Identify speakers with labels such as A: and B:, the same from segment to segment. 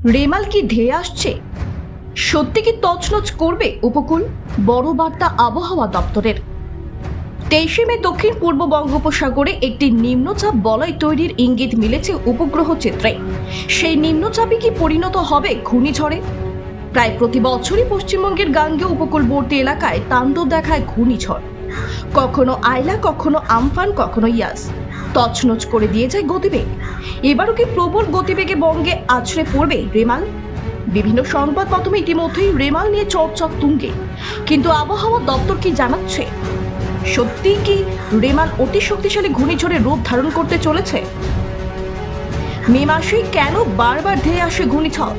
A: রেমাল কি ধেয়ে আসছে? সত্যি কি তছনছ করবে উপকূল? বড় বার্তা আবহাওয়া দপ্তরের। 23 মে দক্ষিণ পূর্ব বঙ্গোপসাগরে একটি নিম্নচাপ বলয় তৈরির ইঙ্গিত মিলেছে উপগ্রহ চিত্রে। সেই নিম্নচাপই কি পরিণত হবে ঘূর্ণিঝড়ে? প্রায় প্রতি বছরই পশ্চিমবঙ্গের গাঙ্গেয় উপকূলবর্তী এলাকায় তাণ্ডব দেখায় ঘূর্ণিঝড়। কখনো আয়লা, কখনো আমফান, কখনো ইয়াস। তছনছ করে দিয়ে যায় গতিবেগ। এবারও কি প্রবল গতিবেগে বঙ্গে আছড়ে পড়বে রেমাল? বিভিন্ন সংবাদ মাধ্যমে ইতিমধ্যেই রেমাল নিয়ে চর্চা তুঙ্গে, কিন্তু আবহাওয়া দপ্তর কি জানাচ্ছে? সত্যি কি রেমাল অতি শক্তিশালী ঘূর্ণিঝড়ের রূপ ধারণ করতে চলেছে? মে মাসে কেন বারবার ধেয়ে আসে ঘূর্ণিঝড়?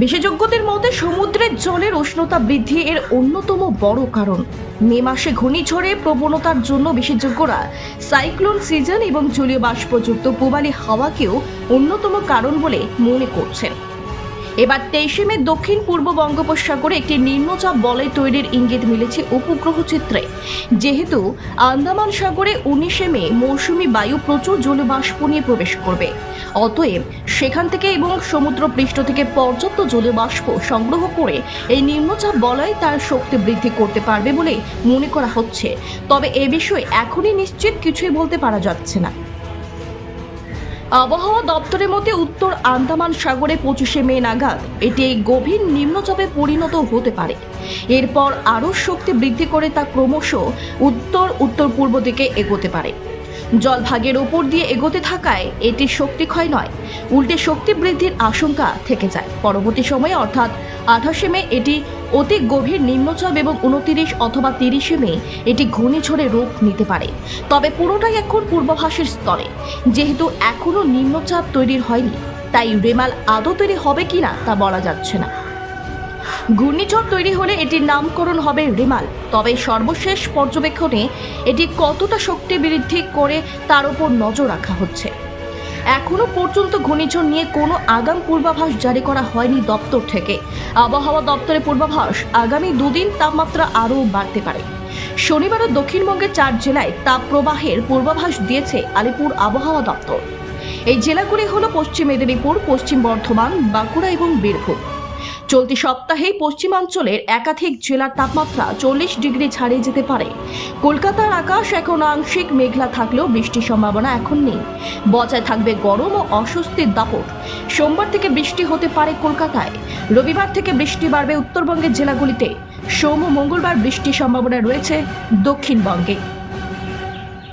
A: বিশেষজ্ঞদের মতে সমুদ্রের জলের উষ্ণতা বৃদ্ধি এর অন্যতম বড় কারণ। মে মাসে ঘূর্ণিঝড়ে প্রবণতার জন্য বিশেষজ্ঞরা সাইক্লোন সিজন এবং জলীয় বাষ্পযুক্ত পূবালি হাওয়াকেও অন্যতম কারণ বলে মনে করছেন। এবার 23 মে দক্ষিণ পূর্ব বঙ্গোপসাগরে একটি নিম্নচাপ বলয় তৈরির ইঙ্গিত মিলেছে উপগ্রহ চিত্রে। যেহেতু আন্দামান সাগরে 19 মে মৌসুমী বায়ু প্রচুর জলবাষ্প নিয়ে প্রবেশ করবে, অতএব সেখান থেকে এবং সমুদ্র পৃষ্ঠ থেকে পর্যাপ্ত জলবাষ্প সংগ্রহ করে এই নিম্নচাপ বলয় তার শক্তি বৃদ্ধি করতে পারবে বলে মনে করা হচ্ছে। তবে এ বিষয়ে এখনই নিশ্চিত কিছুই বলতে পারা যাচ্ছে না। আবহাওয়া দপ্তরের মতে উত্তর আন্দামান সাগরে 25 মে নাগাদ এটি গভীর নিম্নচাপে পরিণত হতে পারে। এরপর আরও শক্তি বৃদ্ধি করে তা ক্রমশ উত্তর উত্তর পূর্ব দিকে এগোতে পারে। জলভাগের উপর দিয়ে এগোতে থাকায় এটি শক্তি ক্ষয় নয়, উল্টে শক্তি বৃদ্ধির আশঙ্কা থেকে যায়। পরবর্তী সময়ে অর্থাৎ 28 মে এটি অতি গভীর নিম্নচাপ এবং 29 অথবা 30 মে এটি ঘূর্ণিঝড়ের রূপ নিতে পারে। তবে পুরোটাই এখন পূর্বাভাসের স্তরে। যেহেতু এখনো নিম্নচাপ তৈরি হয়নি, তাই রেমাল আদৌ তৈরি হবে কিনা তা বলা যাচ্ছে না। ঘূর্ণিঝড় তৈরি হলে এটির নামকরণ হবে রেমাল। তবে সর্বশেষ পর্যবেক্ষণে এটি কতটা শক্তি বৃদ্ধি করে তার উপর নজর রাখা হচ্ছে। এখনো পর্যন্ত ঘূর্ণিঝড় নিয়ে কোনো আগাম পূর্বাভাস জারি করা হয়নি দপ্তর থেকে। আবহাওয়া দপ্তরের পূর্বাভাস, আগামী দুদিন তাপমাত্রা আরও বাড়তে পারে। শনিবারও দক্ষিণবঙ্গের 4 জেলায় তাপপ্রবাহের পূর্বাভাস দিয়েছে আলিপুর আবহাওয়া দপ্তর। এই জেলাগুলি হলো পশ্চিম মেদিনীপুর, পশ্চিম বর্ধমান, বাঁকুড়া এবং বীরভূম। চলতি সপ্তাহেই পশ্চিমাঞ্চলের একাধিক জেলার তাপমাত্রা 40 ডিগ্রি ছাড়িয়ে যেতে পারে। কলকাতার আকাশ এখন আংশিক মেঘলা থাকলেও বৃষ্টির সম্ভাবনা এখন নেই। বজায় থাকবে গরম ও অস্বস্তির দাপট। সোমবার থেকে বৃষ্টি হতে পারে কলকাতায়। রবিবার থেকে বৃষ্টি বাড়বে উত্তরবঙ্গের জেলাগুলিতে। সোম ও মঙ্গলবার বৃষ্টির সম্ভাবনা রয়েছে দক্ষিণবঙ্গে।